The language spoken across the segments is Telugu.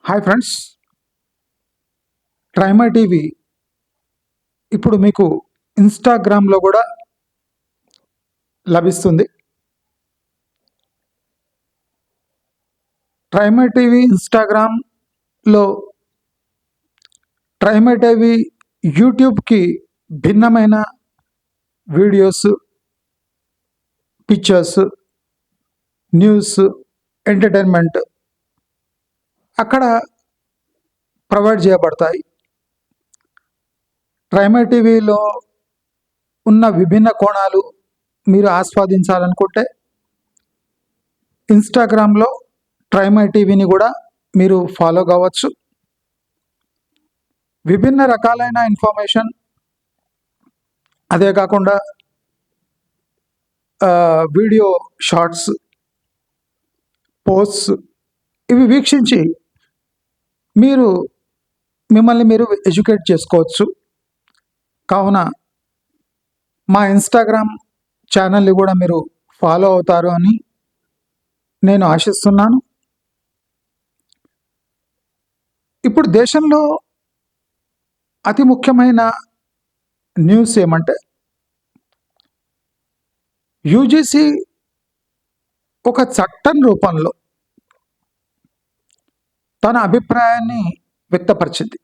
హాయ్ ఫ్రెండ్స్, ట్రైమా టీవీ ఇప్పుడు మీకు ఇన్స్టాగ్రామ్లో కూడా లభిస్తుంది. ట్రైమా టీవీ ఇన్స్టాగ్రామ్లో ట్రైమా టీవీ యూట్యూబ్కి భిన్నమైన వీడియోస్, పిక్చర్స్, న్యూస్, ఎంటర్టైన్మెంట్ అక్కడ ప్రొవైడ్ చేయబడతాయి. ట్రైమా టీవీలో ఉన్న విభిన్న కోణాలు మీరు ఆస్వాదించాలనుకుంటే ఇన్స్టాగ్రామ్లో ట్రైమా టీవీని కూడా మీరు ఫాలో కావచ్చు. విభిన్న రకాలైన ఇన్ఫర్మేషన్, అదే కాకుండా వీడియో షార్ట్స్, పోస్ట్స్ ఇవి వీక్షించి మిమ్మల్ని మీరు ఎడ్యుకేట్ చేసుకోవచ్చు. కావున మా ఇన్స్టాగ్రామ్ ఛానల్ని కూడా మీరు ఫాలో అవుతారు అని నేను ఆశిస్తున్నాను. ఇప్పుడు దేశంలో అతి ముఖ్యమైన న్యూస్ ఏమంటే, యూజీసీ ఒక చట్టం రూపంలో తన అభిప్రాయాన్ని వ్యక్తపరిచింది.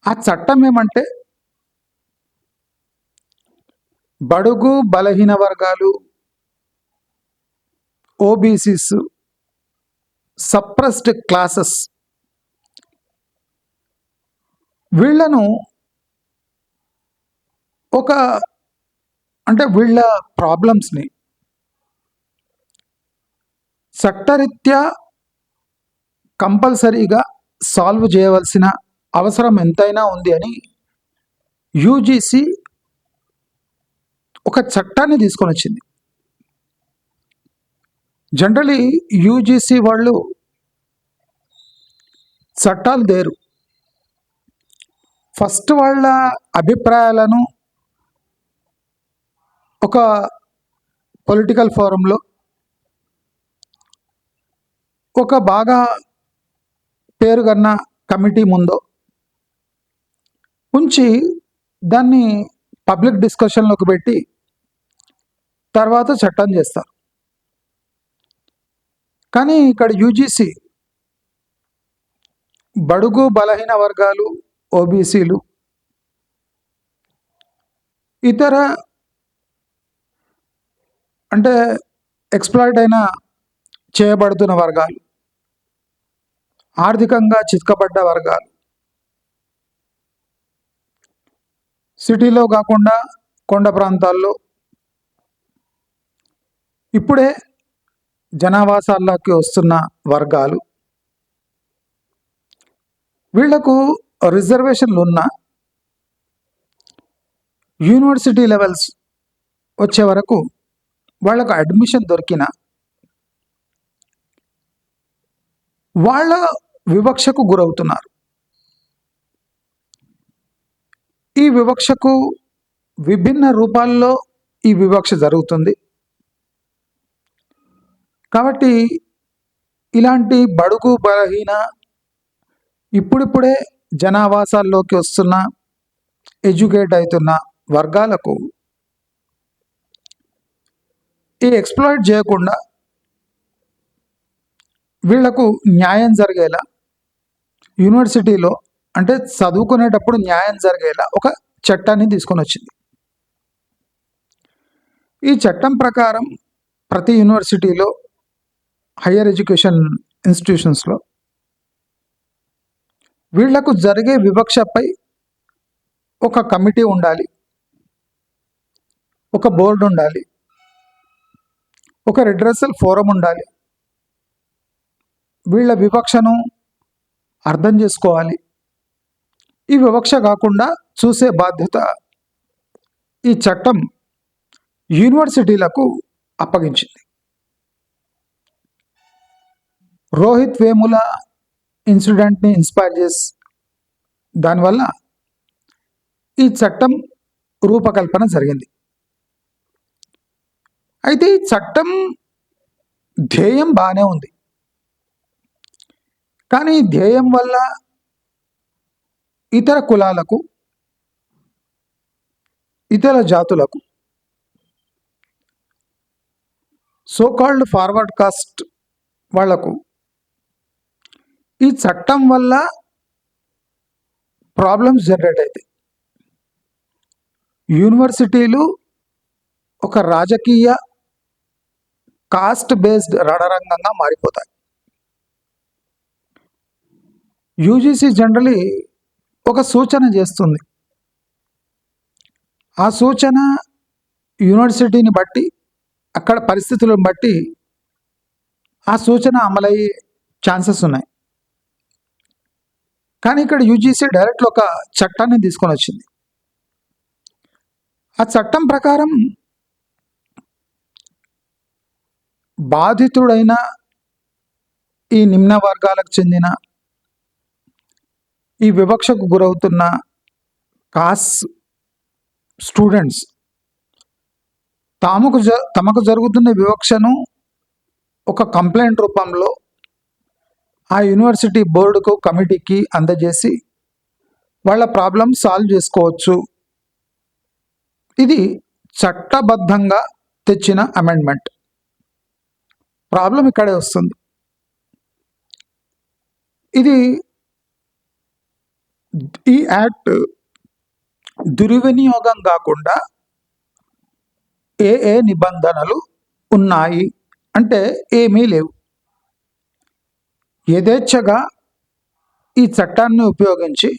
ఆ చట్టం ఏమంటే, బడుగు బలహీన వర్గాలు, ఓబీసీస్, సప్రెస్డ్ క్లాసెస్ వీళ్లను వీళ్ళ ప్రాబ్లమ్స్ని చట్టరీత్యా కంపల్సరీగా సాల్వ్ చేయవలసిన అవసరం ఎంతైనా ఉంది అని యూజీసీ ఒక చట్టాన్ని తీసుకొని వచ్చింది. జనరలీ యూజీసీ వాళ్ళు చట్టాలు దేరు, ఫస్ట్ వాళ్ళ అభిప్రాయాలను ఒక పొలిటికల్ ఫోరంలో ఒక బాగా పేరుగన్న కమిటీ ముందో ఉంచి దాన్ని పబ్లిక్ డిస్కషన్లోకి పెట్టి తర్వాత చట్టం చేస్తారు. కానీ ఇక్కడ యూజీసీ బడుగు బలహీన వర్గాలు, ఓబీసీలు, ఇతర ఎక్స్‌ప్లాయిట్ చేయబడుతున్న వర్గాలు, ఆర్థికంగా చితకబడ్డ వర్గాలు, సిటీలో కాకుండా కొండ ప్రాంతాల్లో ఇప్పుడే జనావాసాల్లోకి వస్తున్న వర్గాలు, వీళ్లకు రిజర్వేషన్లు ఉన్న యూనివర్సిటీ లెవెల్స్ వచ్చే వరకు వాళ్ళకు అడ్మిషన్ దొరికిన వాళ్ళ వివక్షకు గురవుతున్నారు. ఈ వివక్షకు విభిన్న రూపాల్లో ఈ వివక్ష జరుగుతుంది. కాబట్టి ఇలాంటి బడుగు బలహీన, ఇప్పుడిప్పుడే జనావాసాల్లోకి వస్తున్న, ఎడ్యుకేట్ అవుతున్న వర్గాలకు ఈ ఎక్స్‌ప్లాయిట్ చేయకుండా వీళ్లకు న్యాయం జరిగేలా, యూనివర్సిటీలో చదువుకునేటప్పుడు న్యాయం జరిగేలా ఒక చట్టాన్ని తీసుకొని వచ్చింది. ఈ చట్టం ప్రకారం ప్రతి యూనివర్సిటీలో, హయ్యర్ ఎడ్యుకేషన్ ఇన్స్టిట్యూషన్స్లో వీళ్లకు జరిగే వివక్షపై ఒక కమిటీ ఉండాలి, ఒక బోర్డు ఉండాలి, ఒక రిడ్రెసల్ ఫోరం ఉండాలి. వీళ్ళ వివక్షను అర్థం చేసుకోవాలి. ఈ వివక్ష కాకుండా చూసే బాధ్యత ఈ చట్టం యూనివర్సిటీలకు అప్పగించింది. రోహిత్ వేముల ఇన్సిడెంట్ని ఇన్స్పైర్ చేసి దానివల్ల ఈ చట్టం రూపకల్పన జరిగింది. అయితే ఈ చట్టం ధ్యేయం బాగానే ఉంది, కానీ ఈ ధ్యేయం వల్ల ఇతర కులాలకు, ఇతర జాతులకు, సో కాల్డ్ ఫార్వర్డ్ కాస్ట్ వాళ్లకు ఈ చట్టం వల్ల ప్రాబ్లమ్స్ జనరేట్ అవుతాయి. యూనివర్సిటీలు ఒక రాజకీయ కాస్ట్ బేస్డ్ రణరంగంగా మారిపోతాయి. యూజీసీ జనరలీ ఒక సూచన చేస్తుంది. ఆ సూచన యూనివర్సిటీని బట్టి, అక్కడ పరిస్థితులను బట్టి ఆ సూచన అమలయ్యే ఛాన్సెస్ ఉన్నాయి. కానీ ఇక్కడ యూజీసీ డైరెక్ట్ ఒక చట్టాన్ని తీసుకొని వచ్చింది. ఆ చట్టం ప్రకారం బాధితుడైన ఈ నిమ్న వర్గాలకు చెందిన, ఈ వివక్షకు గురవుతున్న కాస్ట్ స్టూడెంట్స్ తమకు జరుగుతున్న వివక్షను ఒక కంప్లైంట్ రూపంలో ఆ యూనివర్సిటీ బోర్డుకు, కమిటీకి అందజేసి వాళ్ళ ప్రాబ్లం సాల్వ్ చేసుకోవచ్చు. ఇది చట్టబద్ధంగా తెచ్చిన అమెండ్మెంట్. ప్రాబ్లం ఇక్కడే వస్తుంది. ఈ యాక్ట్ దుర్వినియోగం కాకుండా ఏ నిబంధనలు ఉన్నాయి అంటే ఏమీ లేవు. యథేచ్ఛగా ఈ చట్టాన్ని ఉపయోగించి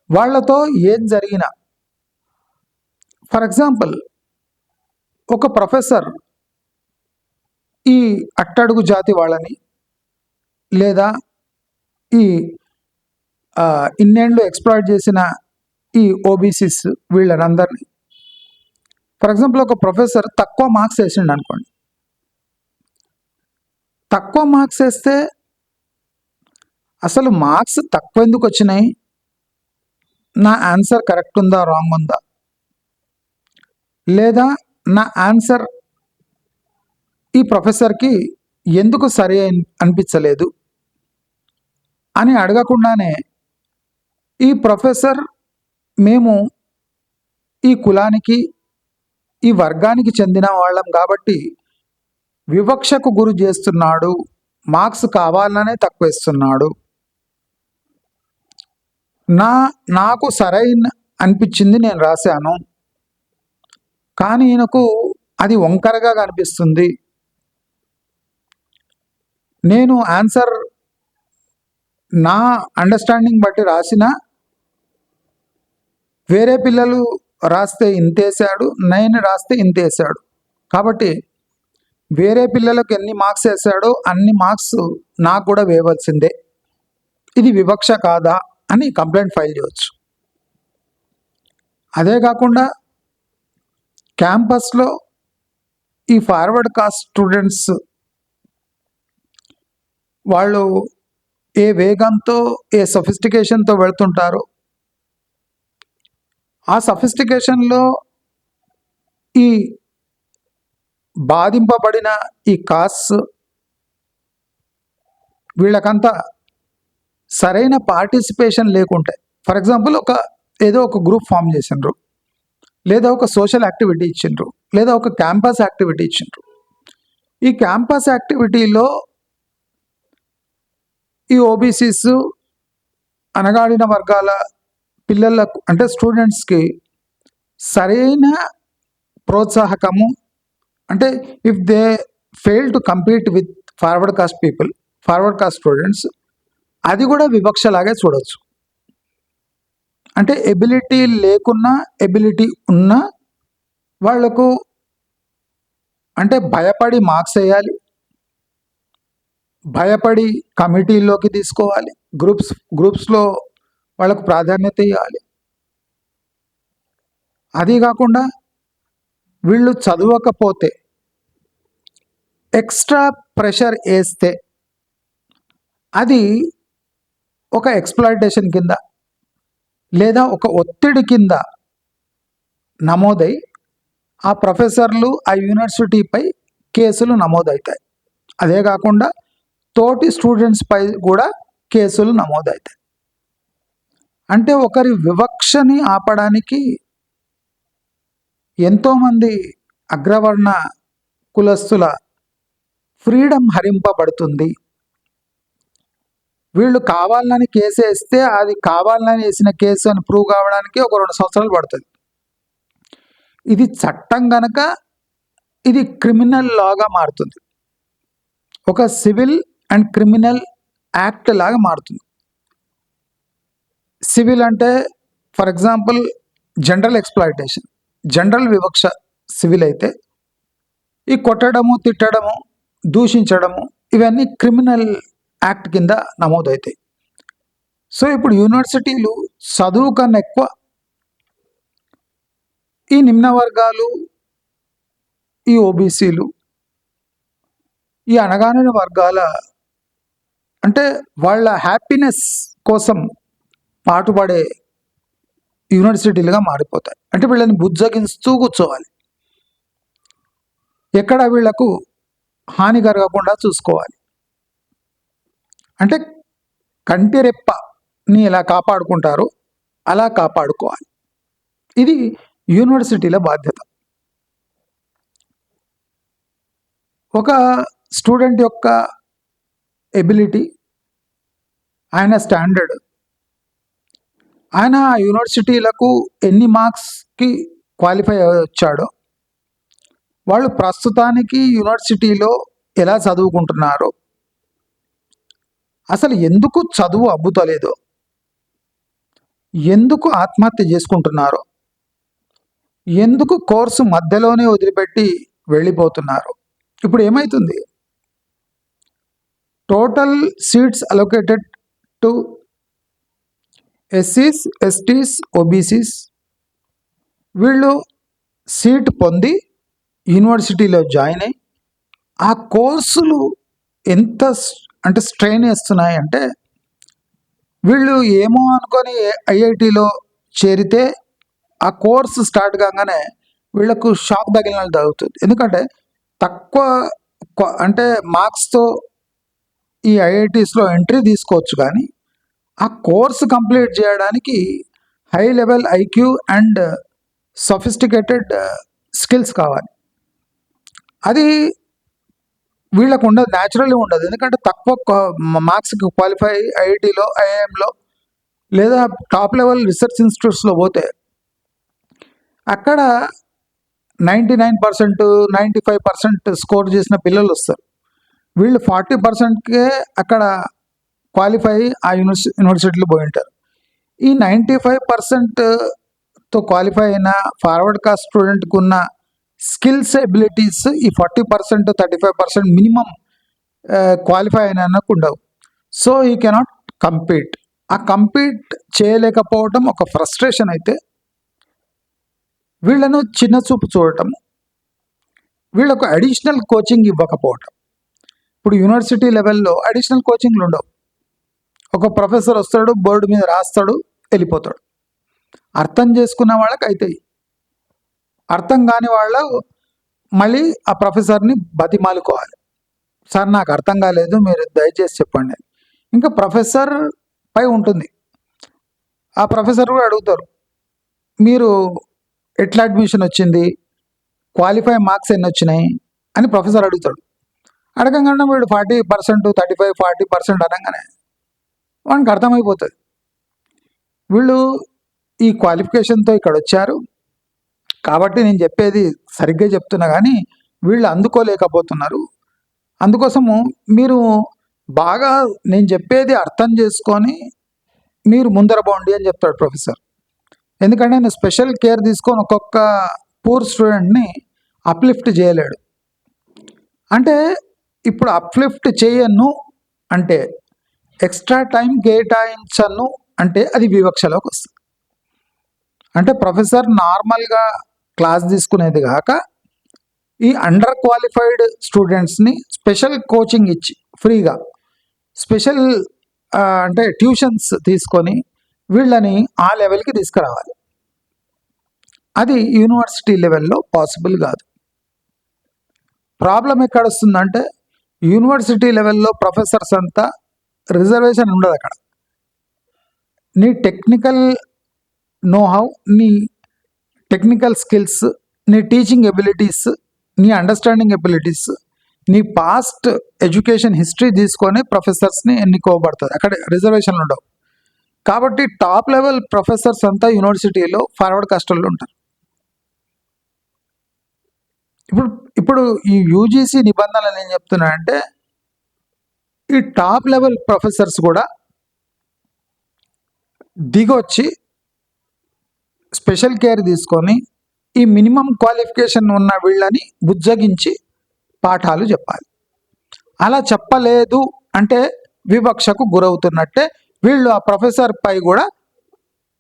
వాళ్లతో ఏం జరిగినా, ఫర్ ఎగ్జాంపుల్ ఒక ప్రొఫెసర్ ఈ అట్టడుగు జాతి వాళ్ళని లేదా ఈ ఇన్నేళ్ళు ఎక్స్ప్లాయిట్ చేసిన ఈ ఓబీసీస్ వీళ్ళనందరినీ, ఫర్ ఎగ్జాంపుల్ ఒక ప్రొఫెసర్ తక్కువ మార్క్స్ వేసిండు అనుకోండి. తక్కువ మార్క్స్ వేస్తే అసలు మార్క్స్ తక్కువ ఎందుకు వచ్చినాయి, నా ఆన్సర్ కరెక్ట్ ఉందా రాంగ్ ఉందా, లేదా నా ఆన్సర్ ఈ ప్రొఫెసర్కి ఎందుకు సరి అనిపించలేదు అని అడగకుండానే ఈ ప్రొఫెసర్ మేము ఈ కులానికి, ఈ వర్గానికి చెందిన వాళ్ళం కాబట్టి వివక్షకు గురి చేస్తున్నాడు, మార్క్స్ కావాలనే తక్కువ ఇస్తున్నాడు, నాకు సరైన అనిపించింది నేను రాశాను కానీ ఈయనకు అది వంకరగా కనిపిస్తుంది, నేను ఆన్సర్ నా అండర్స్టాండింగ్ బట్టి రాసిన, వేరే పిల్లలు రాస్తే ఇంతేసాడు, నేను రాస్తే ఇంతేసాడు, కాబట్టి వేరే పిల్లలకు ఎన్ని మార్క్స్ వేసాడో అన్ని మార్క్స్ నాకు కూడా వేయవలసిందే, ఇది వివక్ష కాదా అని కంప్లైంట్ ఫైల్ చేయవచ్చు. అదే కాకుండా క్యాంపస్లో ఈ ఫార్వర్డ్ కాస్ట్ స్టూడెంట్స్ వాళ్ళు ఏ వేగంతో, ఏ సఫిస్టికేషన్తో వెళ్తుంటారో ఆ సఫిస్టికేషన్లో ఈ బాధింపబడిన ఈ కాస్ట్ వీళ్ళకంతా సరైన పార్టిసిపేషన్ లేకుంటే, ఫర్ ఎగ్జాంపుల్ ఏదో ఒక గ్రూప్ ఫామ్ చేసిండ్రు, లేదా ఒక సోషల్ యాక్టివిటీ ఇచ్చిండ్రు, లేదా ఒక క్యాంపస్ యాక్టివిటీ ఇచ్చిండ్రు. ఈ క్యాంపస్ యాక్టివిటీలో ఈ ఓబీసీస్, అనగాడిన వర్గాల పిల్లలకు అంటే స్టూడెంట్స్కి సరైన ప్రోత్సాహకము, అంటే if they fail to compete with forward cost people, forward cost students, అది కూడా వివక్షలాగే చూడవచ్చు. అంటే ఎబిలిటీ లేకున్నా ఎబిలిటీ ఉన్న వాళ్లకు అంటే భయపడి మార్క్స్ వేయాలి, భయపడి కమిటీల్లోకి తీసుకోవాలి, గ్రూప్స్లో వాళ్ళకు ప్రాధాన్యత ఇవ్వాలి. అది కాకుండా వీళ్ళు చదవకపోతే ఎక్స్ట్రా ప్రెషర్ వేస్తే అది ఒక ఎక్స్‌ప్లాయిటేషన్ కింద లేదా ఒక ఒత్తిడి కింద నమోదై ఆ ప్రొఫెసర్లు, ఆ యూనివర్సిటీపై కేసులు నమోదవుతాయి. అదే కాకుండా తోటి స్టూడెంట్స్ పై కూడా కేసులు నమోదవుతాయి. అంటే ఒకరి వివక్షని ఆపడానికి ఎంతోమంది అగ్రవర్ణ కులస్తుల ఫ్రీడమ్ హరింపబడుతుంది. వీళ్ళు కావాలని కేసు వేస్తే అది కావాలని వేసిన కేసు అని ప్రూవ్ కావడానికి ఒక 2 సంవత్సరాలు పడుతుంది. ఇది చట్టం గనక ఇది క్రిమినల్ లాగా మారుతుంది. ఒక సివిల్ అండ్ క్రిమినల్ యాక్ట్ లాగా మారుతుంది. సివిల్ అంటే for example general exploitation, general వివక్ష సివిల్ అయితే, ఈ కొట్టడము, తిట్టడము, దూషించడము ఇవన్నీ క్రిమినల్ యాక్ట్ కింద నమోదవుతాయి. సో ఇప్పుడు యూనివర్సిటీలు చదువు కన్నా ఎక్కువ ఈ నిమ్న వర్గాలు, ఈ ఓబీసీలు, ఈ అణగారిన వర్గాల అంటే వాళ్ళ హ్యాపీనెస్ కోసం పాటుపడే యూనివర్సిటీలుగా మారిపోతాయి. అంటే వీళ్ళని బుజ్జగిస్తూ కూర్చోవాలి, ఎక్కడ వీళ్లకు హాని కలగకుండా చూసుకోవాలి. అంటే కంటి రెప్పని ఎలా కాపాడుకుంటారో అలా కాపాడుకోవాలి. ఇది యూనివర్సిటీల బాధ్యత. ఒక స్టూడెంట్ యొక్క ఎబిలిటీ, ఆయన స్టాండర్డ్, ఆయన యూనివర్సిటీలకు ఎన్ని మార్క్స్కి క్వాలిఫై వచ్చాడో, వాళ్ళు ప్రస్తుతానికి యూనివర్సిటీలో ఎలా చదువుకుంటున్నారో, అసలు ఎందుకు చదువు అబ్బుతలేదో, ఎందుకు ఆత్మహత్య చేసుకుంటున్నారో, ఎందుకు కోర్సు మధ్యలోనే వదిలిపెట్టి వెళ్ళిపోతున్నారు. ఇప్పుడు ఏమవుతుంది, టోటల్ సీట్స్ అలొకేటెడ్ టు ఎస్సీస్, ఎస్టీస్, ఓబీసీస్, వీళ్ళు సీట్ పొంది యూనివర్సిటీలో జాయిన్ అయ్యి ఆ కోర్సులు ఎంత అంటే స్ట్రెయిన్ వేస్తున్నాయి అంటే, వీళ్ళు ఏమో అనుకొని ఐఐటిలో చేరితే ఆ కోర్సు స్టార్ట్ కాగానే వీళ్ళకు షాక్ తగిలినట్టు తగ్గుతుంది. ఎందుకంటే తక్కువ అంటే మార్క్స్తో ఈ ఐఐటీస్లో ఎంట్రీ తీసుకోవచ్చు, కానీ ఆ కోర్సు కంప్లీట్ చేయడానికి high level IQ and sophisticated skills కావాలి. అది వీళ్ళకు ఉండదు, న్యాచురల్లీ ఉండదు. ఎందుకంటే తక్కువ మార్క్స్కి క్వాలిఫై ఐఐటీలో, ఐఐఎంలో లేదా టాప్ లెవెల్ రీసెర్చ్ ఇన్స్టిట్యూట్స్లో పోతే అక్కడ 99%, 95% స్కోర్ చేసిన పిల్లలు వస్తారు. వీళ్ళు 40%కే అక్కడ క్వాలిఫై ఆ యూనివర్సిటీలో పోయి ఉంటారు. ఈ 95%తో క్వాలిఫై అయిన ఫార్వర్డ్ కాస్ట్ స్టూడెంట్కి ఉన్న స్కిల్స్, ఎబిలిటీస్ ఈ 40%, 35% మినిమం క్వాలిఫై అయినాకు ఉండవు. సో ఈ కెనాట్ కంపీట్. ఆ కంపీట్ చేయలేకపోవటం ఒక ఫ్రస్ట్రేషన్ అయితే, వీళ్ళను చిన్న చూపు చూడటం, వీళ్ళకు అడిషనల్ కోచింగ్ ఇవ్వకపోవటం. ఇప్పుడు యూనివర్సిటీ లెవెల్లో అడిషనల్ కోచింగ్లు ఉండవు. ఒక ప్రొఫెసర్ వస్తాడు, బోర్డు మీద రాస్తాడు, వెళ్ళిపోతాడు. అర్థం చేసుకున్న వాళ్ళకి అవుతాయి, అర్థం కాని వాళ్ళు మళ్ళీ ఆ ప్రొఫెసర్ని బతిమాలుకోవాలి, సార్ నాకు అర్థం కాలేదు, మీరు దయచేసి చెప్పండి. ఇంకా ప్రొఫెసర్ పై ఉంటుంది, ఆ ప్రొఫెసర్ కూడా అడుగుతారు, మీరు ఎట్లా అడ్మిషన్ వచ్చింది, క్వాలిఫై మార్క్స్ ఎన్ని వచ్చినాయి అని ప్రొఫెసర్ అడుగుతాడు. అడగంగానే వీడు 40%, 35%, 40% అనగానే వానికి అర్థమైపోతుంది, వీళ్ళు ఈ క్వాలిఫికేషన్తో ఇక్కడ వచ్చారు కాబట్టి నేను చెప్పేది సరిగ్గా చెప్తున్నా, కానీ వీళ్ళు అందుకోలేకపోతున్నారు. అందుకోసము మీరు బాగా నేను చెప్పేది అర్థం చేసుకొని మీరు ముందర పోండి అని చెప్తాడు ప్రొఫెసర్. ఎందుకంటే నేను స్పెషల్ కేర్ తీసుకొని ఒక్కొక్క పూర్ స్టూడెంట్ని అప్లిఫ్ట్ చేయలేడు. అంటే ఇప్పుడు అప్లిఫ్ట్ చేయను అంటే, ఎక్స్ట్రా టైం కేటాయించను అంటే అది వివక్షలోకి వస్తుంది. అంటే ప్రొఫెసర్ నార్మల్గా క్లాస్ తీసుకునేది కాక ఈ అండర్ క్వాలిఫైడ్ స్టూడెంట్స్ని స్పెషల్ కోచింగ్ ఇచ్చి ఫ్రీగా స్పెషల్ అంటే ట్యూషన్స్ తీసుకొని వీళ్ళని ఆ లెవెల్కి తీసుకురావాలి. అది యూనివర్సిటీ లెవెల్లో పాసిబుల్ కాదు. ప్రాబ్లం ఎక్కడ వస్తుందంటే, యూనివర్సిటీ లెవెల్లో ప్రొఫెసర్స్ అంతా రిజర్వేషన్ ఉండదు అక్కడ. నీ టెక్నికల్ నోహౌ, నీ టెక్నికల్ స్కిల్స్, నీ టీచింగ్ ఎబిలిటీస్, నీ అండర్స్టాండింగ్ ఎబిలిటీస్, నీ పాస్ట్ ఎడ్యుకేషన్ హిస్టరీ తీసుకొని ప్రొఫెసర్స్ని ఎన్నుకోబడుతుంది. అక్కడ రిజర్వేషన్లు ఉండవు. కాబట్టి టాప్ లెవెల్ ప్రొఫెసర్స్ అంతా యూనివర్సిటీలో ఫార్వర్డ్ కాస్టల్లో ఉంటారు. ఇప్పుడు ఈ యూజీసీ నిబంధనలు ఏం చెప్తున్నాయంటే ఈ టాప్ లెవెల్ ప్రొఫెసర్స్ కూడా దిగొచ్చి స్పెషల్ కేర్ తీసుకొని ఈ మినిమం క్వాలిఫికేషన్ ఉన్న వీళ్ళని బుజ్జగించి పాఠాలు చెప్పాలి. అలా చెప్పలేదు అంటే వివక్షకు గురవుతున్నట్టే. వీళ్ళు ఆ ప్రొఫెసర్ పై కూడా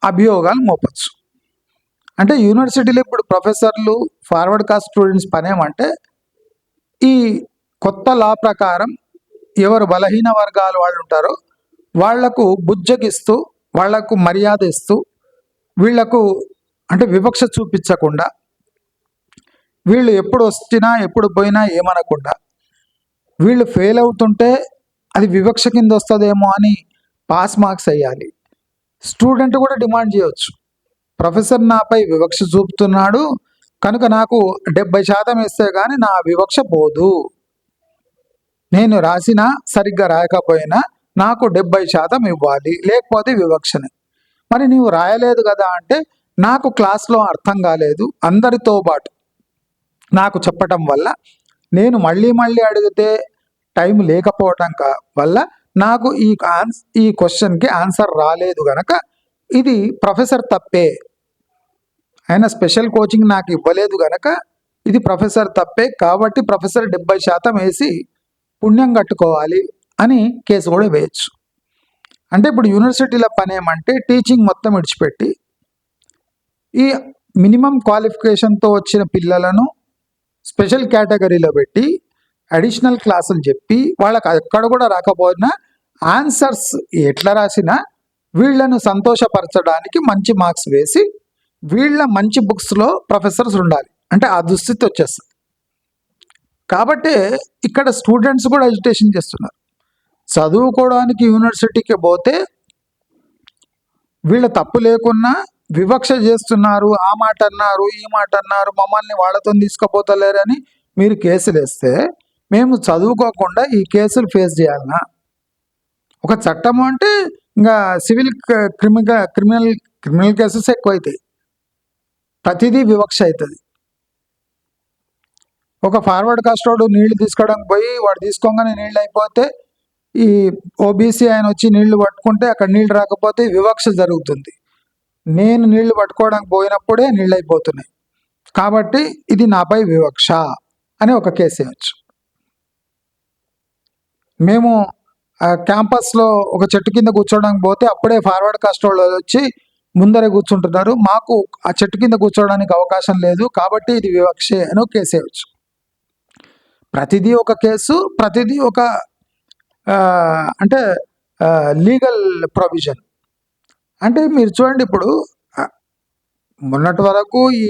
అభియోగాలు మోపచ్చు. అంటే యూనివర్సిటీలో ఇప్పుడు ప్రొఫెసర్లు ఫార్వర్డ్ కాస్ట్ స్టూడెంట్స్ పనేమంటే ఈ కొత్త లా ప్రకారం ఎవరు బలహీన వర్గాలు వాళ్ళు ఉంటారో వాళ్లకు బుజ్జగిస్తూ, వాళ్లకు మర్యాద ఇస్తూ, వీళ్లకు అంటే వివక్ష చూపించకుండా, వీళ్ళు ఎప్పుడు వచ్చినా ఎప్పుడు పోయినా ఏమనకుండా, వీళ్ళు ఫెయిల్ అవుతుంటే అది వివక్ష కింద వస్తుందేమో అని పాస్ మార్క్స్ వేయాలి. స్టూడెంట్ కూడా డిమాండ్ చేయవచ్చు, ప్రొఫెసర్ నాపై వివక్ష చూపుతున్నాడు కనుక నాకు 70% వేస్తే కానీ నా వివక్ష పోదు, నేను రాసినా సరిగ్గా రాయకపోయినా నాకు 70% ఇవ్వాలి, లేకపోతే వివక్షనే. మరి నీవు రాయలేదు కదా అంటే నాకు క్లాస్లో అర్థం కాలేదు, అందరితో పాటు నాకు చెప్పటం వల్ల నేను మళ్ళీ మళ్ళీ అడిగితే టైం లేకపోవటం వల్ల నాకు ఈ క్వశ్చన్కి ఆన్సర్ రాలేదు కనుక ఇది ప్రొఫెసర్ తప్పే, ఆయన స్పెషల్ కోచింగ్ నాకు ఇవ్వలేదు కనుక ఇది ప్రొఫెసర్ తప్పే, కాబట్టి ప్రొఫెసర్ 70% వేసి పుణ్యం కట్టుకోవాలి అని కేసు కూడా వేయచ్చు. అంటే ఇప్పుడు యూనివర్సిటీల పని ఏమంటే టీచింగ్ మొత్తం విడిచిపెట్టి ఈ మినిమం క్వాలిఫికేషన్తో వచ్చిన పిల్లలను స్పెషల్ కేటగిరీలో పెట్టి అడిషనల్ క్లాసులు చెప్పి వాళ్ళకి ఎక్కడ కూడా రాకపోయినా ఆన్సర్స్ ఎట్లా రాసినా వీళ్లను సంతోషపరచడానికి మంచి మార్క్స్ వేసి వీళ్ళ మంచి బుక్స్లో ప్రొఫెసర్స్ ఉండాలి అంటే ఆ దుస్థితి వచ్చేస్తుంది. కాబట్టి ఇక్కడ స్టూడెంట్స్ కూడా ఎడ్యుకేషన్ చేస్తున్నారు. చదువుకోవడానికి యూనివర్సిటీకి పోతే వీళ్ళ తప్పు లేకున్నా వివక్ష చేస్తున్నారు, ఆ మాట అన్నారు, ఈ మాట అన్నారు, మమ్మల్ని వాళ్ళతో తీసుకుపోతలేరని మీరు కేసులు వేస్తే మేము చదువుకోకుండా ఈ కేసులు ఫేస్ చేయాలన్నా? ఒక చట్టం అంటే ఇంకా సివిల్ క్రిమినల్ కేసెస్ ఎక్కువైతాయి, ప్రతిదీ వివక్ష అవుతుంది. ఒక ఫార్వర్డ్ కాస్ట్ వాడు నీళ్లు తీసుకోవడానికి పోయి వాడు తీసుకోగానే నీళ్ళు అయిపోతే ఈ ఓబీసీ ఆయన వచ్చి నీళ్లు పట్టుకుంటే అక్కడ నీళ్ళు రాకపోతే వివక్ష జరుగుతుంది. నేను నీళ్లు పట్టుకోవడానికి పోయినప్పుడే నీళ్ళు అయిపోతున్నాయి కాబట్టి ఇది నాపై వివక్ష అని ఒక కేసు వేయచ్చు. మేము క్యాంపస్లో ఒక చెట్టు కింద కూర్చోవడానికి పోతే అప్పుడే ఫార్వర్డ్ కాస్ట్ వాళ్ళు వచ్చి ముందరే కూర్చుంటున్నారు, మాకు ఆ చెట్టు కింద కూర్చోవడానికి అవకాశం లేదు కాబట్టి ఇది వివక్షే అని ఒక కేసు వేయచ్చు. ప్రతిదీ ఒక కేసు, ప్రతిదీ ఒక అంటే లీగల్ ప్రొవిజన్. అంటే మీరు చూడండి, ఇప్పుడు మొన్నటి వరకు ఈ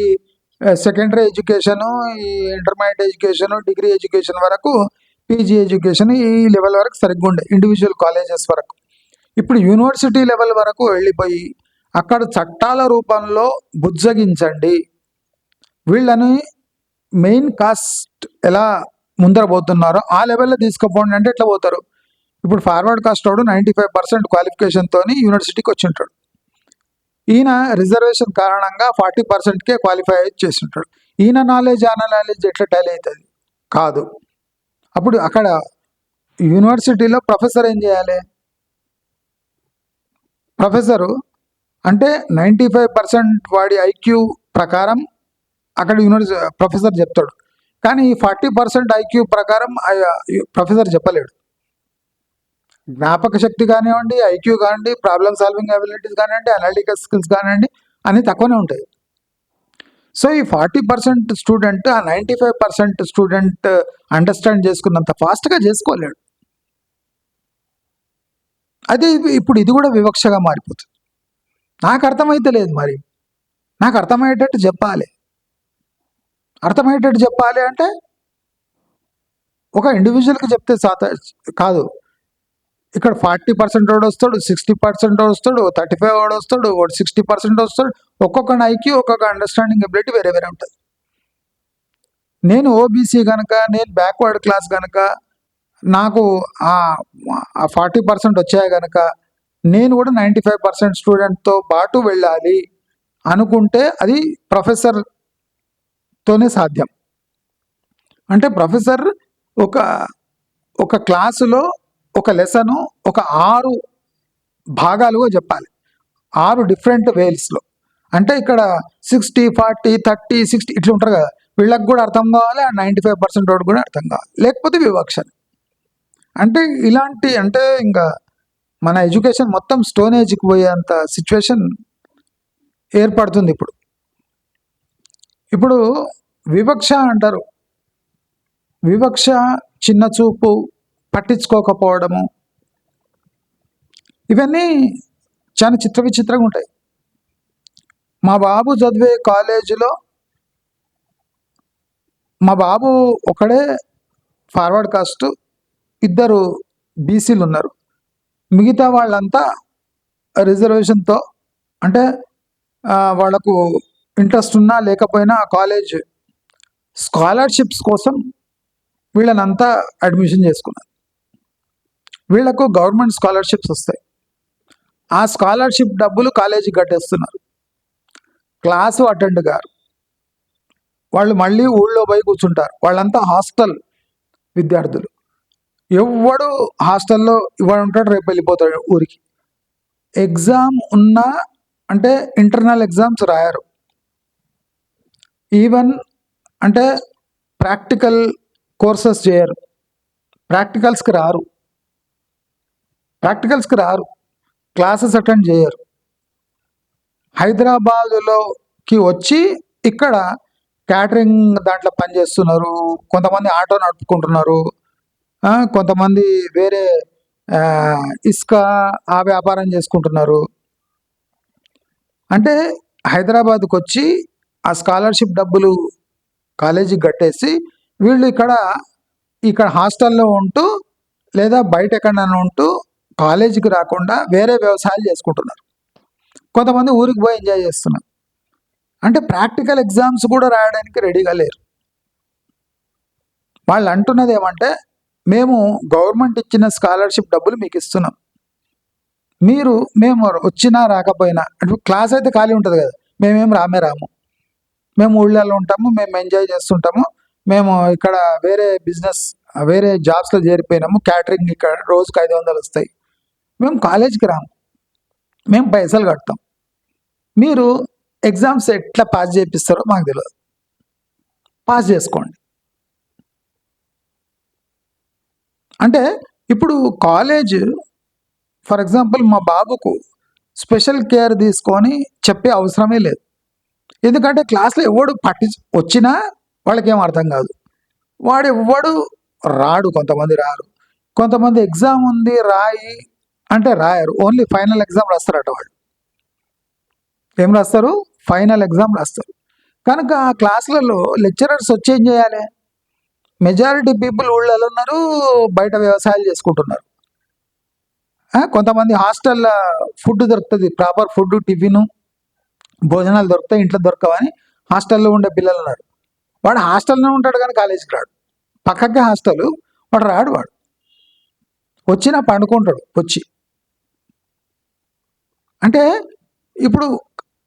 సెకండరీ ఎడ్యుకేషను, ఈ ఇంటర్మీడియట్ ఎడ్యుకేషను, డిగ్రీ ఎడ్యుకేషన్ వరకు, పీజీ ఎడ్యుకేషన్ ఈ లెవెల్ వరకు సరిగ్గా ఉండే, ఇండివిజువల్ కాలేజెస్ వరకు. ఇప్పుడు యూనివర్సిటీ లెవెల్ వరకు వెళ్ళిపోయి అక్కడ చట్టాల రూపంలో బుజ్జగించండి, వీళ్ళని మెయిన్ కాస్ట్ ఎలా ముందర పోతున్నారో ఆ లెవెల్లో తీసుకుపోండి అంటే ఎట్లా పోతారు? ఇప్పుడు ఫార్వర్డ్ కాస్ట్ వాడు 95% క్వాలిఫికేషన్తో యూనివర్సిటీకి వచ్చి ఉంటాడు, ఈయన రిజర్వేషన్ కారణంగా 40%కే క్వాలిఫై చేసి ఉంటాడు. ఈయన నాలెడ్జ్ ఆ నాలెడ్జ్ ఎట్లా టాలీ అవుతుంది? కాదు. అప్పుడు అక్కడ యూనివర్సిటీలో ప్రొఫెసర్ ఏం చేయాలి? ప్రొఫెసరు అంటే 95% వాడి ఐక్యూ ప్రకారం అక్కడ ప్రొఫెసర్ చెప్తాడు, కానీ 40% ఐక్యూ ప్రకారం ప్రొఫెసర్ చెప్పలేడు. జ్ఞాపక శక్తి కానివ్వండి, ఐక్యూ కానివ్వండి, ప్రాబ్లమ్ సాల్వింగ్ అబిలిటీస్ కానివ్వండి, అనలిటికల్ స్కిల్స్ కానివ్వండి అన్నీ తక్కువనే ఉంటాయి. సో ఈ 40% స్టూడెంట్ ఆ 95% స్టూడెంట్ అండర్స్టాండ్ చేసుకున్నంత ఫాస్ట్గా చేసుకోలేడు. అదే ఇప్పుడు ఇది కూడా వివక్షగా మారిపోతుంది. నాకు అర్థమైతే లేదు, మరి నాకు అర్థమయ్యేటట్టు చెప్పాలి. అర్థమయ్యేటట్టు చెప్పాలి అంటే ఒక ఇండివిజువల్కి చెప్తే కాదు. ఇక్కడ 40% వాడు వస్తాడు, 60% వస్తాడు, 35 వాడు వస్తాడు, వాడు 60% వస్తాడు. ఒక్కొక్క ఐక్యూ ఒక్కొక్క అండర్స్టాండింగ్ ఎబిలిటీ వేరే వేరే ఉంటుంది. నేను ఓబీసీ కనుక, నేను బ్యాక్వర్డ్ క్లాస్ కనుక, నాకు ఆ 40% వచ్చాయి కనుక నేను కూడా 95% స్టూడెంట్తో పాటు వెళ్ళాలి అనుకుంటే అది ప్రొఫెసర్తోనే సాధ్యం. అంటే ప్రొఫెసర్ ఒక క్లాసులో ఒక లెసను ఒక 6 భాగాలుగా చెప్పాలి, 6 డిఫరెంట్ వేస్లో. అంటే ఇక్కడ 60, 40, 30, 60 ఇట్లా ఉంటారు కదా, వీళ్ళకి కూడా అర్థం కావాలి, ఆ 95% వాడు కూడా అర్థం కావాలి, లేకపోతే వివక్ష. అంటే ఇలాంటి అంటే ఇంకా మన ఎడ్యుకేషన్ మొత్తం స్టోన్ ఏజ్కి పోయేంత సిచ్యువేషన్ ఏర్పడుతుంది ఇప్పుడు వివక్ష అంటారు. వివక్ష, చిన్న చూపు, పట్టించుకోకపోవడము, ఇవన్నీ చాలా విచిత్రంగా ఉంటాయి. మా బాబు చదివే కాలేజీలో మా బాబు ఒకడే ఫార్వర్డ్ కాస్ట్, 2 బీసీలు ఉన్నారు. మిగతా వాళ్ళంతా రిజర్వేషన్తో, అంటే వాళ్ళకు ఇంట్రెస్ట్ ఉన్నా లేకపోయినా కాలేజ్ స్కాలర్షిప్స్ కోసం వీళ్ళనంతా అడ్మిషన్ చేసుకున్నారు. వీళ్లకు గవర్నమెంట్ స్కాలర్షిప్స్ వస్తాయి. ఆ స్కాలర్షిప్ డబ్బులు కాలేజీకి కట్టేస్తున్నారు. క్లాసు అటెండ్ గారు, వాళ్ళు మళ్ళీ ఊళ్ళో పోయి కూర్చుంటారు. వాళ్ళంతా హాస్టల్ విద్యార్థులు. ఎవడు హాస్టల్లో ఇవాడు ఉంటాడు, రేపు వెళ్ళిపోతాడు ఊరికి. ఎగ్జామ్ ఉన్నా అంటే ఇంటర్నల్ ఎగ్జామ్స్ రాయరు. ఈవెన్ అంటే ప్రాక్టికల్ కోర్సెస్ చేయరు, ప్రాక్టికల్స్కి రారు, క్లాసెస్ అటెండ్ చేయరు. హైదరాబాదులోకి వచ్చి ఇక్కడ క్యాటరింగ్ దాంట్లో పనిచేస్తున్నారు, కొంతమంది ఆటో నడుపుకుంటున్నారు, కొంతమంది వేరే ఇసుక ఆ వ్యాపారం చేసుకుంటున్నారు. అంటే హైదరాబాద్కి వచ్చి ఆ స్కాలర్షిప్ డబ్బులు కాలేజీకి కట్టేసి వీళ్ళు ఇక్కడ హాస్టల్లో ఉంటూ లేదా బయట ఎక్కడైనా ఉంటూ కాలేజీకి రాకుండా వేరే వ్యవసాయాలు చేసుకుంటున్నారు. కొంతమంది ఊరికి పోయి ఎంజాయ్ చేస్తున్నారు. అంటే ప్రాక్టికల్ ఎగ్జామ్స్ కూడా రాయడానికి రెడీగా లేరు. వాళ్ళు అంటున్నది ఏమంటే, మేము గవర్నమెంట్ ఇచ్చిన స్కాలర్షిప్ డబ్బులు మీకు ఇస్తున్నాం, మేము వచ్చినా రాకపోయినా, అంటే క్లాస్ అయితే ఖాళీ ఉంటుంది కదా, మేమేం రాము, మేము ఊళ్ళల్లో ఉంటాము, మేము ఎంజాయ్ చేస్తుంటాము, మేము ఇక్కడ వేరే బిజినెస్ వేరే జాబ్స్లో చేరిపోయినాము, క్యాటరింగ్ ఇక్కడ రోజుకి 500 వస్తాయి, మేము కాలేజీకి రాము, మేము పైసలు కడతాం, మీరు ఎగ్జామ్స్ ఎట్లా పాస్ చేపిస్తారో మాకు తెలియదు, పాస్ చేసుకోండి. అంటే ఇప్పుడు కాలేజ్ ఫర్ ఎగ్జాంపుల్ మా బాబుకు స్పెషల్ కేర్ తీసుకొని చెప్పే అవసరమే లేదు. ఎందుకంటే క్లాస్లో ఎవడు వచ్చినా వాళ్ళకేం అర్థం కాదు, వాడు ఎవడు రాడు, కొంతమంది రారు, కొంతమంది ఎగ్జామ్ ఉంది రాయి అంటే రాయరు, ఓన్లీ ఫైనల్ ఎగ్జామ్ రాస్తారట. వాళ్ళు ఏం రాస్తారు? ఫైనల్ ఎగ్జామ్ రాస్తారు. కనుక ఆ క్లాసులలో లెక్చరర్స్ వచ్చి ఏం చేయాలి? మెజారిటీ పీపుల్ ఊళ్ళలో ఉన్నారు, బయట వ్యవసాయాలు చేసుకుంటున్నారు. కొంతమంది హాస్టల్లో ఫుడ్ దొరుకుతుంది, ప్రాపర్ ఫుడ్, టిఫిన్ భోజనాలు దొరుకుతాయి, ఇంట్లో దొరకవని హాస్టల్లో ఉండే పిల్లలు ఉన్నారు. వాడు హాస్టల్లోనే ఉంటాడు కానీ కాలేజీకి రాడు, పక్కకే హాస్టల్, వాడు రాడు, వాడు వచ్చినా పండుకుంటాడు వచ్చి. అంటే ఇప్పుడు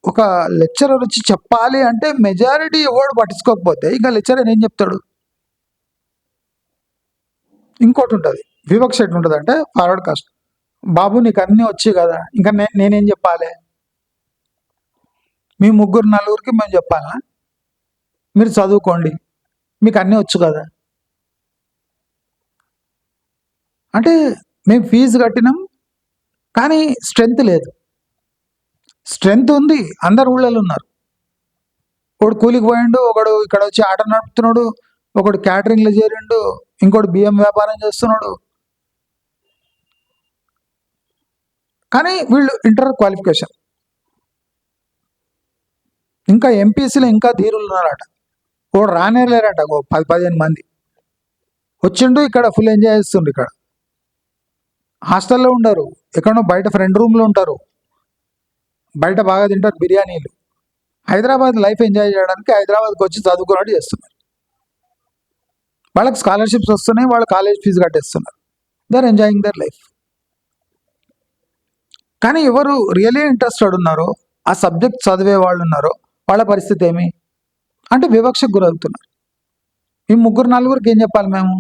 ఒక లెక్చరర్ వచ్చి చెప్పాలి అంటే మెజారిటీ ఎవడు పట్టించుకోకపోతే ఇంకా లెక్చరర్ ఏం చెప్తాడు? ఇంకోటి ఉంటుంది, వివక్ష ఎట్లుంటుంది అంటే ఫార్వర్డ్ కాస్ట్, బాబు నీకు అన్నీ వచ్చి కదా, ఇంకా నేనేం చెప్పాలి? మీ 3, 4 మేము చెప్పాలా? మీరు చదువుకోండి, మీకు అన్నీ వచ్చు కదా. అంటే మేము ఫీజు కట్టినాం కానీ స్ట్రెంగ్త్ లేదు. స్ట్రెంగ్త్ ఉంది, అందరు ఊళ్ళలో ఉన్నారు. ఒకడు కూలికి పోయిండు, ఒకడు ఇక్కడ వచ్చి ఆట నడుపుతున్నాడు, ఒకడు క్యాటరింగ్లో చేరిండు, ఇంకోటి బియ్యం వ్యాపారం చేస్తున్నాడు. కానీ వీళ్ళు ఇంటర్ క్వాలిఫికేషన్. ఇంకా ఎంపీసీలో ఇంకా ధీరులు ఉన్నారట, ఒకడు రానేలేరట, 10-15 మంది. వచ్చిండు ఇక్కడ ఫుల్ ఎంజాయ్ చేస్తుండ్రు. ఇక్కడ హాస్టల్లో ఉండరు, ఎక్కడో బయట ఫ్రెండ్ రూమ్లో ఉంటారు, బయట బాగా తింటారు బిర్యానీలు. హైదరాబాద్ లైఫ్ ఎంజాయ్ చేయడానికి హైదరాబాద్కి వచ్చి చదువుకున్నట్టు చేస్తున్నారు. వాళ్ళకి స్కాలర్షిప్స్ వస్తున్నాయి, వాళ్ళు కాలేజ్ ఫీజు కట్టేస్తున్నారు. They are enjoying their life. కానీ ఎవరు రియలీ ఇంట్రెస్టెడ్ ఉన్నారో, ఆ సబ్జెక్ట్ చదివే వాళ్ళు ఉన్నారో, వాళ్ళ పరిస్థితి ఏమి అంటే వివక్షకు గురవుతున్నారు. ఈ ముగ్గురు నలుగురికి ఏం చెప్పాలి మేము?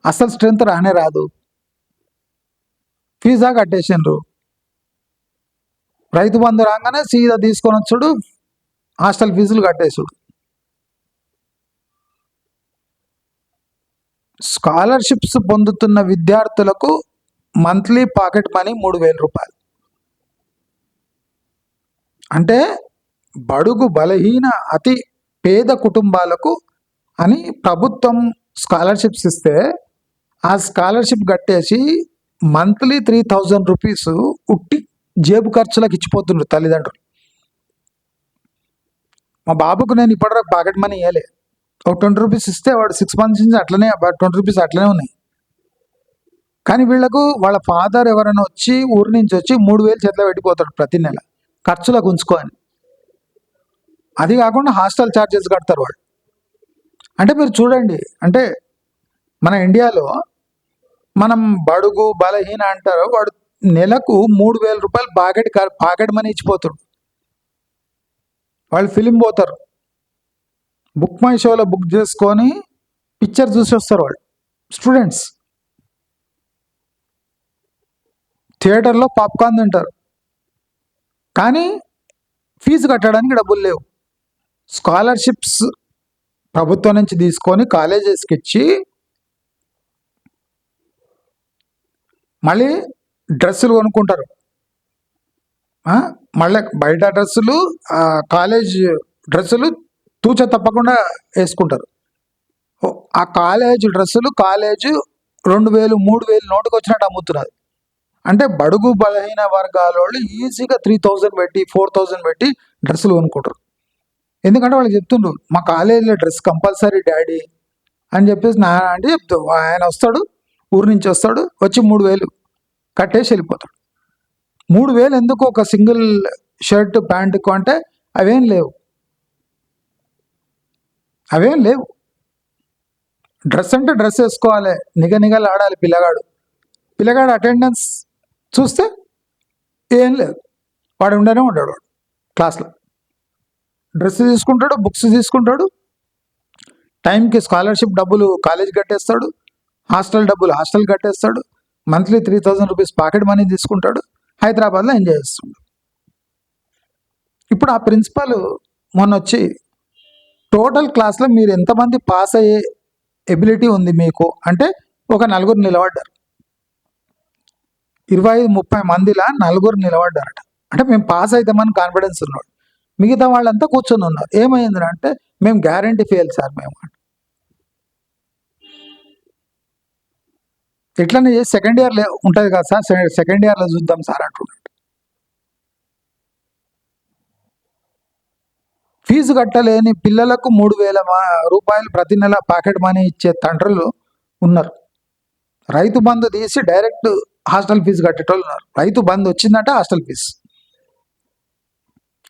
అసలు స్ట్రెంత్ రానే రాదు, ఫీజా కట్టేసిండ్రు, రైతు బంధు రాగానే సీదా తీసుకొని వచ్చుడు, హాస్టల్ ఫీజులు కట్టేసుడు. స్కాలర్షిప్స్ పొందుతున్న విద్యార్థులకు మంత్లీ పాకెట్ మనీ 3,000 రూపాయలు. అంటే బడుగు బలహీన అతి పేద కుటుంబాలకు అని ప్రభుత్వం స్కాలర్షిప్స్ ఇస్తే ఆ స్కాలర్షిప్ కట్టేసి మంత్లీ 3,000 రూపీస్ ఉట్టి జేబు ఖర్చులకు ఇచ్చిపోతుండ్రు తల్లిదండ్రులు. మా బాబుకు నేను ఇప్పటివరకు పాకెట్ మనీ ఇవ్వలే. ఒక 20 రూపీస్ ఇస్తే వాడు 6 months నుంచి అట్లనే 20 రూపీస్ అట్లనే ఉన్నాయి. కానీ వీళ్లకు వాళ్ళ ఫాదర్ ఎవరైనా వచ్చి ఊరి నుంచి వచ్చి 3,000 చేతిలో పెట్టిపోతాడు ప్రతి నెల ఖర్చులకు ఉంచుకొని. అది కాకుండా హాస్టల్ ఛార్జెస్ కడతారు వాళ్ళు. అంటే మీరు చూడండి, అంటే మన ఇండియాలో మనం బడుగు బలహీన అంటారు, వాడు నెలకు 3,000 రూపాయలు పాకెట్ మనీ ఇచ్చిపోతాడు. వాళ్ళు ఫిలిం పోతారు, బుక్ మై షోలో బుక్ చేసుకొని పిక్చర్ చూసి వస్తారు. వాళ్ళు స్టూడెంట్స్ థియేటర్లో పాప్కార్న్ తింటారు, కానీ ఫీజు కట్టడానికి డబ్బులు లేవు. స్కాలర్షిప్స్ ప్రభుత్వం నుంచి తీసుకొని కాలేజెస్కి ఇచ్చి మళ్ళీ డ్రెస్సులు కొనుక్కుంటారు. మళ్ళీ బయట డ్రెస్సులు, కాలేజ్ డ్రెస్సులు తూచ తప్పకుండా వేసుకుంటారు. ఆ కాలేజ్ డ్రెస్సులు కాలేజ్ 2,000 3,000 నోటుకు వచ్చినట్టు అమ్ముతున్నారు. అంటే బడుగు బలహీన వర్గాల వాళ్ళు ఈజీగా 3,000 పెట్టి 4,000 పెట్టి డ్రెస్సులు కొనుక్కుంటారు. ఎందుకంటే వాళ్ళకి చెప్తుండ్రు మా కాలేజీలో డ్రెస్ కంపల్సరీ డాడీ అని చెప్పేసి అంటే చెప్తూ ఆయన వస్తాడు, ఊరి నుంచి వస్తాడు, వచ్చి 3,000 కట్టేసి వెళ్ళిపోతాడు. 3,000 ఎందుకు ఒక సింగిల్ షర్ట్ ప్యాంటుకు అంటే అవేం లేవు. డ్రెస్ అంటే డ్రెస్ వేసుకోవాలి, నిగనిగలు ఆడాలి పిల్లగాడు అటెండెన్స్ చూస్తే ఏం లేదు, వాడు ఉండనే ఉంటాడు. వాడు క్లాస్లో డ్రెస్ తీసుకుంటాడు, బుక్స్ తీసుకుంటాడు, టైంకి స్కాలర్షిప్ డబ్బులు కాలేజ్ కట్టేస్తాడు, హాస్టల్ డబ్బులు హాస్టల్ కట్టేస్తాడు, మంత్లీ 3,000 రూపీస్ పాకెట్ మనీ తీసుకుంటాడు, హైదరాబాద్లో ఎంజాయ్ చేస్తాడు. ఇప్పుడు ఆ ప్రిన్సిపాల్ మొన్న వచ్చి టోటల్ క్లాస్లో మీరు ఎంతమంది పాస్ అయ్యే ఎబిలిటీ ఉంది మీకు అంటే ఒక 4 నిలబడ్డారు. 25-30 మందిలా 4 నిలబడ్డారట. అంటే మేము పాస్ అవుతామని కాన్ఫిడెన్స్ ఉన్నాడు. మిగతా వాళ్ళంతా కూర్చొని ఉన్నారు. ఏమైంది అంటే మేము గ్యారంటీ ఫెయిల్ సార్ మేము. ఎట్లనే చేసి సెకండ్ ఇయర్లో ఉంటుంది కదా సార్, సెకండ్ ఇయర్లో చూద్దాం సార్ అంటున్నాడు. ఫీజు కట్టలేని పిల్లలకు 3,000 రూపాయలు ప్రతి నెల పాకెట్ మనీ ఇచ్చే తండ్రులు ఉన్నారు. రైతు బంధు తీసి డైరెక్ట్ హాస్టల్ ఫీజు కట్టేటోళ్ళు ఉన్నారు. రైతు బంధు వచ్చిందంటే హాస్టల్ ఫీజు,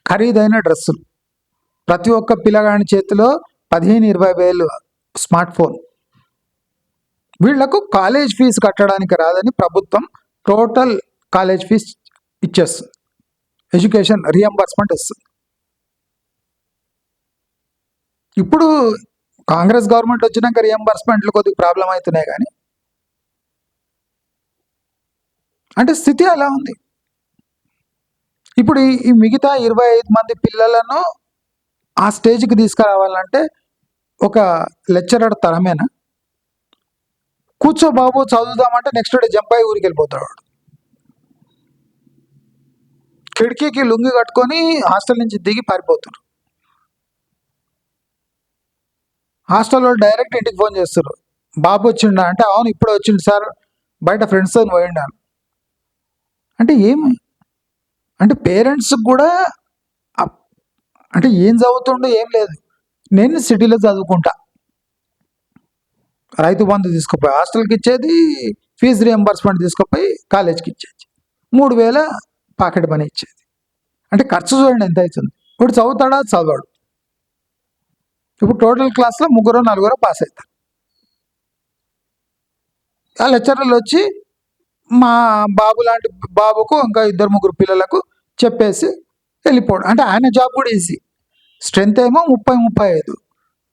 ఖరీదైన డ్రెస్సులు, ప్రతి ఒక్క పిల్లగాని చేతిలో 15-20 వేలు స్మార్ట్ ఫోన్. వీళ్లకు కాలేజ్ ఫీజు కట్టడానికి రాదని ప్రభుత్వం టోటల్ కాలేజ్ ఫీజు ఇచ్చేస్తుంది, ఎడ్యుకేషన్ రియంబర్స్మెంట్ ఇస్తుంది. ఇప్పుడు కాంగ్రెస్ గవర్నమెంట్ వచ్చినాక రియంబర్స్మెంట్లు కొద్దిగా ప్రాబ్లం అవుతున్నాయి, కానీ అంటే స్థితి అలా ఉంది. ఇప్పుడు ఈ మిగతా 25 మంది పిల్లలను ఆ స్టేజ్కి తీసుకురావాలంటే ఒక లెక్చరర్ తరమేనా? కూర్చో బాబు చదువుదామంటే నెక్స్ట్ డే జంప్ అయ్యి ఊరికి వెళ్ళిపోతాడు. కిటికీకి లుంగి కట్టుకొని హాస్టల్ నుంచి దిగి పారిపోతారు. హాస్టల్ వాళ్ళు డైరెక్ట్ ఇంటికి ఫోన్ చేస్తారు, బాబు వచ్చిండా అంటే అవును ఇప్పుడే వచ్చిండు సార్, బయట ఫ్రెండ్స్తో పోయిండాను అంటే ఏమి అంటే పేరెంట్స్ కూడా అంటే ఏం చదువుతుండో ఏం లేదు, నేను సిటీలో చదువుకుంటా రైతు బంధు తీసుకుపోయి హాస్టల్కి ఇచ్చేది, ఫీజు రియంబర్స్మెంట్ తీసుకుపోయి కాలేజ్కి ఇచ్చేది, 3,000 పాకెట్ మనీ ఇచ్చేది. అంటే ఖర్చు చూడండి ఎంత అవుతుంది. ఇప్పుడు చదువుతాడా చదవాడు. ఇప్పుడు టోటల్ క్లాస్లో 3-4 పాస్ అవుతారు. ఆ లెక్చరర్లు వచ్చి మా బాబు లాంటి బాబుకు ఇంకా 2-3 పిల్లలకు చెప్పేసి వెళ్ళిపోవడం. అంటే ఆయన జాబ్ కూడా ఈజీ. స్ట్రెంత్ ఏమో 30-35,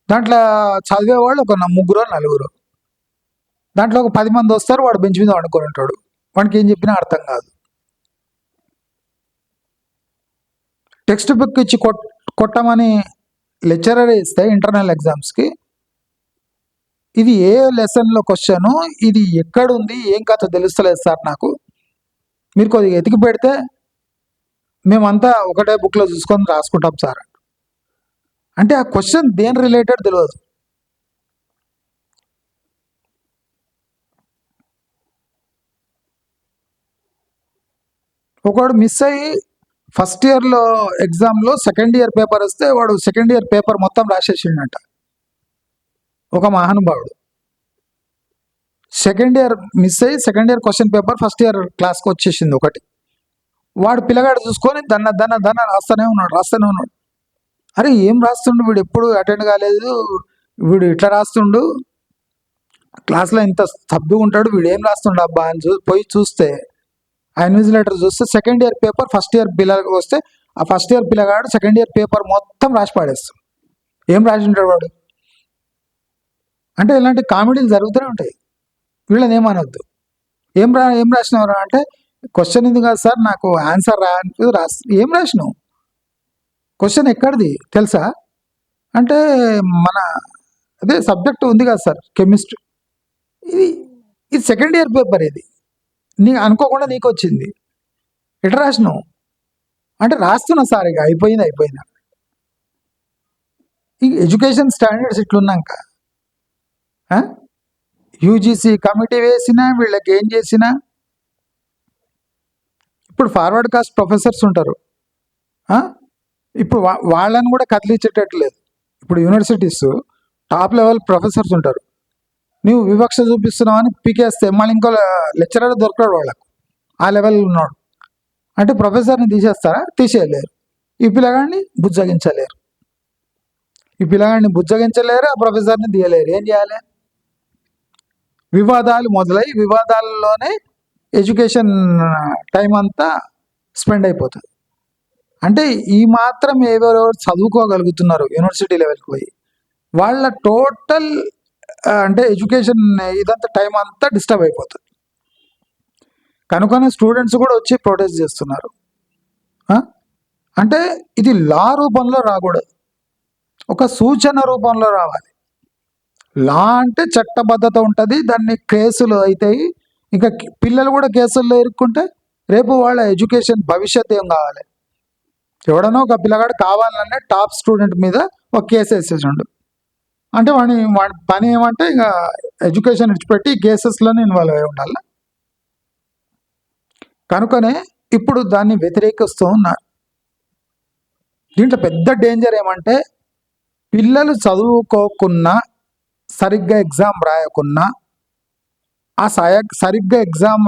దాంట్లో చదివేవాళ్ళు ఒక 3-4, దాంట్లో ఒక 10 మంది వస్తారు, వాడు బెంచ్ మీద వండుకొని ఉంటాడు, వాడికి ఏం చెప్పినా అర్థం కాదు. టెక్స్ట్ బుక్ ఇచ్చి కొట్టమని లెక్చరర్ ఇస్తే ఇంటర్నల్ ఎగ్జామ్స్కి ఇది ఏ లెసన్లో క్వశ్చను, ఇది ఎక్కడుంది, ఏం కథ తెలుస్తలేదు సార్ నాకు, మీరు కొద్దిగా ఎతికి పెడితే మేమంతా ఒకటే బుక్లో చూసుకొని రాసుకుంటాం సార్. అంటే ఆ క్వశ్చన్ దేని రిలేటెడ్ తెలియదు. ఒకడు మిస్ అయ్యి ఫస్ట్ ఇయర్లో ఎగ్జామ్లో సెకండ్ ఇయర్ పేపర్ వస్తే వాడు సెకండ్ ఇయర్ పేపర్ మొత్తం రాసేసిండట. ఒక మహానుభావుడు సెకండ్ ఇయర్ మిస్ అయ్యి second year question paper first year క్లాస్కి వచ్చేసింది ఒకటి. వాడు పిల్లగాడు చూసుకొని దన్న రాస్తూనే ఉన్నాడు. అరే ఏం రాస్తుండు వీడు, ఎప్పుడు అటెండ్ కాలేదు, వీడు ఇట్లా రాస్తుండు, క్లాస్లో ఇంత స్తబ్దుగా ఉంటాడు, వీడు ఏం రాస్తుండు అబ్బా అని పోయి చూస్తే ఆ ఇన్విజిలేటర్ చూస్తే second year paper first year పిల్లలకు వస్తే ఆ ఫస్ట్ ఇయర్ పిల్లగాడు సెకండ్ ఇయర్ పేపర్ మొత్తం రాసి పాడేస్తాడు. ఏం రాసి ఉంటాడు వాడు? అంటే ఇలాంటి కామెడీలు జరుగుతూనే ఉంటాయి. వీళ్ళని ఏమనొద్దు. ఏం రాసినవరా అంటే క్వశ్చన్ ఇది కాదు సార్, నాకు ఆన్సర్ ఏం రాసినావు? క్వశ్చన్ ఎక్కడిది తెలుసా అంటే మన అదే సబ్జెక్ట్ ఉంది కదా సార్ కెమిస్ట్రీ, ఇది సెకండ్ ఇయర్ పేపర్, ఇది అనుకోకుండా నీకు వచ్చింది, ఎట్లా రాసినావు అంటే రాస్తున్నా సార్, ఇక అయిపోయిందా. ఈ ఎడ్యుకేషన్ స్టాండర్డ్స్ ఇట్లున్నాక యూజీసీ కమిటీ వేసినా వీళ్ళకి ఏం చేసినా, ఇప్పుడు ఫార్వర్డ్ కాస్ట్ ప్రొఫెసర్స్ ఉంటారు, ఇప్పుడు వాళ్ళని కూడా కదిలించేటట్లేదు. ఇప్పుడు యూనివర్సిటీస్ టాప్ లెవెల్ ప్రొఫెసర్స్ ఉంటారు, నువ్వు వివక్ష చూపిస్తున్నావు అని పీకేస్తే మళ్ళీ ఇంకో లెక్చరర్ దొరకడు వాళ్ళకు, ఆ లెవెల్ ఉన్నాడు అంటే ప్రొఫెసర్ని తీసేస్తారా? తీసేయలేరు. ఈ పిల్లగాడిని బుజ్జగించలేరు, ఆ ప్రొఫెసర్ని తీయలేరు. ఏం చేయాలి? వివాదాలు మొదలై వివాదాలలోనే ఎడ్యుకేషన్ టైం అంతా స్పెండ్ అయిపోతుంది. అంటే ఈ మాత్రం ఎవరెవరు చదువుకోగలుగుతున్నారు యూనివర్సిటీ లెవెల్కి పోయి, వాళ్ళ టోటల్ అంటే ఎడ్యుకేషన్ ఇదంతా టైం అంతా డిస్టర్బ్ అయిపోతుంది. కనుకనే స్టూడెంట్స్ కూడా వచ్చి ప్రొటెస్ట్ చేస్తున్నారు. అంటే ఇది లా రూపంలో రాకూడదు, ఒక సూచన రూపంలో రావాలి. లా అంటే చట్టబద్ధత ఉంటుంది, దాన్ని కేసులు అవుతాయి, ఇంకా పిల్లలు కూడా కేసుల్లో ఇరుక్కుంటే రేపు వాళ్ళ ఎడ్యుకేషన్ భవిష్యత్ ఏం కావాలి? ఎవడనో ఒక పిల్లగాడు కావాలనే టాప్ స్టూడెంట్ మీద ఒక కేసు వేసేసిండు అంటే వాడి పని ఏమంటే ఇక ఎడ్యుకేషన్ విడిచిపెట్టి కేసెస్లోనే ఇన్వాల్వ్ అయి ఉండాలి. కనుకనే ఇప్పుడు దాన్ని వ్యతిరేకిస్తూ ఉన్నారు. దీంట్లో పెద్ద డేంజర్ ఏమంటే పిల్లలు చదువుకోకున్నా, సరిగ్గా ఎగ్జామ్ రాయకున్నా, ఆ సరిగ్గా ఎగ్జామ్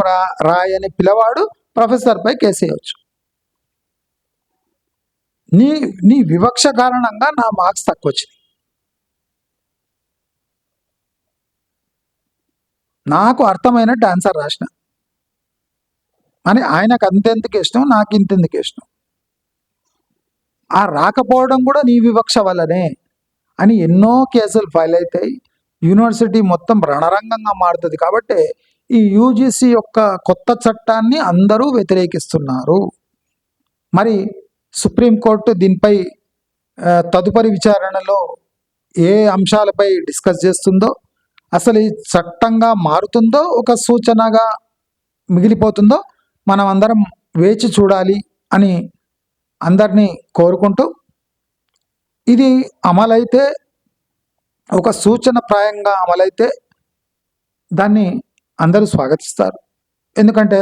రాయని పిల్లవాడు ప్రొఫెసర్పై కేసు వేయవచ్చు. నీ వివక్ష కారణంగా నా మార్క్స్ తక్కువ వచ్చినాయి, నాకు అర్థమైనట్టు ఆన్సర్ రాసిన అని ఆయనకు అంతెందుకు ఇష్టం, నాకు ఇంతెందుకు ఇష్టం, ఆ రాకపోవడం కూడా నీ వివక్ష వల్లనే అని ఎన్నో కేసులు ఫైల్ అవుతాయి. యూనివర్సిటీ మొత్తం రణరంగంగా మారుతుంది. కాబట్టి ఈ యూజీసీ యొక్క కొత్త చట్టాన్ని అందరూ వ్యతిరేకిస్తున్నారు. మరి సుప్రీంకోర్టు దీనిపై తదుపరి విచారణలో ఏ అంశాలపై డిస్కస్ చేస్తుందో, అసలు ఈ చట్టంగా మారుతుందో ఒక సూచనగా మిగిలిపోతుందో మనం అందరం వేచి చూడాలి అని అందరినీ కోరుకుంటూ, ఇది అమలైతే ఒక సూచన ప్రాయంగా అమలైతే దాన్ని అందరూ స్వాగతిస్తారు. ఎందుకంటే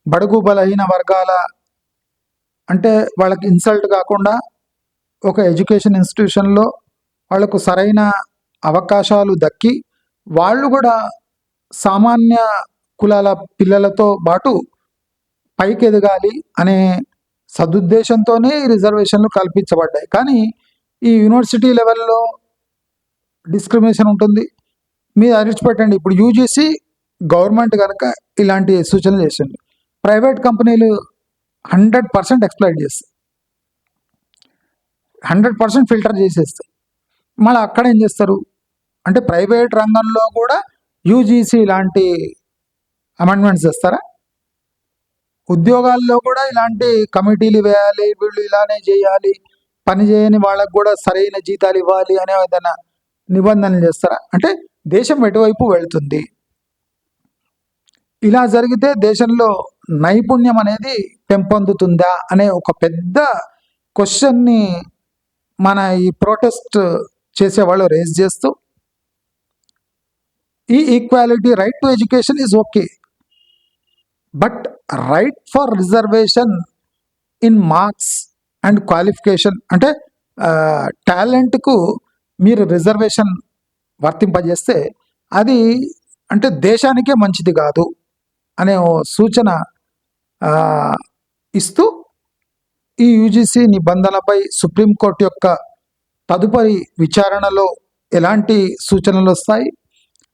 బడుగు బలహీన వర్గాల అంటే వాళ్ళకి ఇన్సల్ట్ కాకుండా ఒక ఎడ్యుకేషన్ ఇన్స్టిట్యూషన్లో వాళ్లకు సరైన అవకాశాలు దక్కి వాళ్ళు కూడా సామాన్య కులాల పిల్లలతో పాటు పైకి ఎదగాలి అనే సదుద్దేశంతోనే ఈ రిజర్వేషన్లు కల్పించబడ్డాయి. కానీ ఈ యూనివర్సిటీ లెవెల్లో డిస్క్రిమినేషన్ ఉంటుంది. మీరు అరిచిపెట్టండి. ఇప్పుడు యూజీసీ గవర్నమెంట్ కనుక ఇలాంటి సూచనలు చేసింది, ప్రైవేట్ కంపెనీలు 100% ఎక్స్ప్లాయిట్ చేస్తాయి, 100% ఫిల్టర్ చేసేస్తాయి. మళ్ళీ అక్కడ ఏం చేస్తారు అంటే ప్రైవేట్ రంగంలో కూడా యూజీసీ ఇలాంటి అమెండ్మెంట్స్ చేస్తారా? ఉద్యోగాల్లో కూడా ఇలాంటి కమిటీలు వేయాలి, వీళ్ళు ఇలానే చేయాలి, పని చేయని వాళ్ళకు కూడా సరైన జీతాలు ఇవ్వాలి అనే ఏదైనా నిబంధనలు చేస్తారా? అంటే దేశం ఎటువైపు వెళ్తుంది? ఇలా జరిగితే దేశంలో నైపుణ్యం అనేది పెంపొందుతుందా అనే ఒక పెద్ద క్వశ్చన్ని మన ఈ ప్రొటెస్ట్ చేసేవాళ్ళు రేజ్ చేస్తూ, ఈ equality right to education is okay, but right for reservation in marks and qualification, అంటే టాలెంట్కు మీరు రిజర్వేషన్ వర్తింపజేస్తే అది అంటే దేశానికే మంచిది కాదు అనే సూచన ఇస్తూ ఈ యూజీసీ నిబంధనలపై సుప్రీంకోర్టు యొక్క తదుపరి విచారణలో ఎలాంటి సూచనలు వస్తాయి,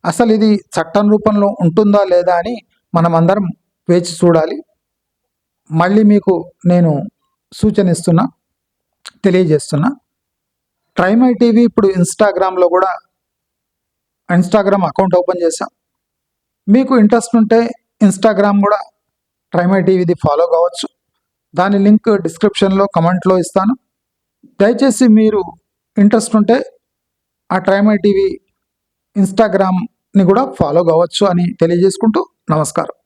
అసలు ఇది చట్టం రూపంలో ఉంటుందా లేదా అని మనం అందరం వేచి చూడాలి. మళ్ళీ మీకు నేను సూచన ఇస్తున్నా, తెలియజేస్తున్నా, ట్రైమై టీవీ ఇప్పుడు ఇన్స్టాగ్రామ్లో కూడా ఇన్స్టాగ్రామ్ అకౌంట్ ఓపెన్ చేశాం. మీకు ఇంట్రెస్ట్ ఉంటే ఇన్స్టాగ్రామ్ కూడా ట్రైమై టీవీది ఫాలో కావచ్చు. దాని లింక్ డిస్క్రిప్షన్లో కమెంట్లో ఇస్తాను. దయచేసి మీరు ఇంట్రెస్ట్ ఉంటే ఆ ట్రైమై టీవీ ఇన్స్టాగ్రామ్ని కూడా ఫాలో కావచ్చు అని తెలియజేసుకుంటూ నమస్కారం.